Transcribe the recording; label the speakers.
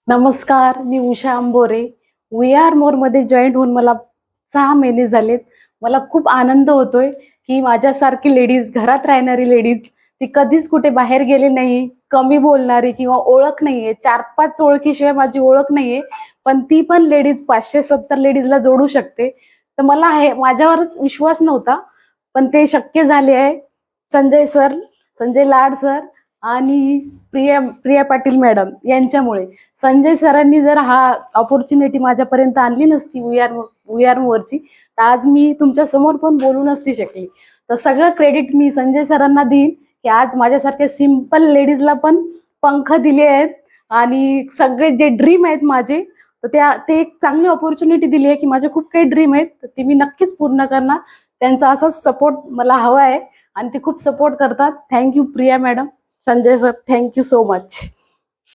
Speaker 1: नमस्कार, मी Usha Ambore. We are more मध्ये जॉईंट होऊन मला 6 महिने झालेत. मला खूप आनंद होतोय की माझ्यासारखी लेडीज, घरात राहणारी लेडीज, ती कधीच कुठे बाहेर गेली नाही, कमी बोलणारी किंवा ओळख नाहीये, 4-5 ओळखीशिवाय माझी ओळख नाहीये, पण ती पण लेडीज 570 लेडीजला जोडू शकते. तर मला हे माझ्यावरच विश्वास नव्हता, पण ते शक्य झाले आहे. संजय सर, संजय लाड सर आणि प्रिया प्रिया पाटील मॅडम यांच्यामुळे. संजय सरांनी जर हा ऑपॉर्च्युनिटी माझ्यापर्यंत आणली नसती वी आर वरची, तर आज मी तुमच्या समोर पण बोलू नसती शकली. तर सगळं क्रेडिट मी संजय सरांना देईन की आज माझ्यासारख्या सिंपल लेडीजला पण पंख दिले आहेत आणि सगळे जे ड्रीम आहेत माझे, तर ते एक चांगली ऑपॉर्च्युनिटी दिली आहे की माझे खूप काही ड्रीम आहेत, तर ती मी नक्कीच पूर्ण करणार. त्यांचा असाच सपोर्ट मला हवा आहे आणि ते खूप सपोर्ट करतात. Thank you Priya madam, Sanjay sir, thank you so much.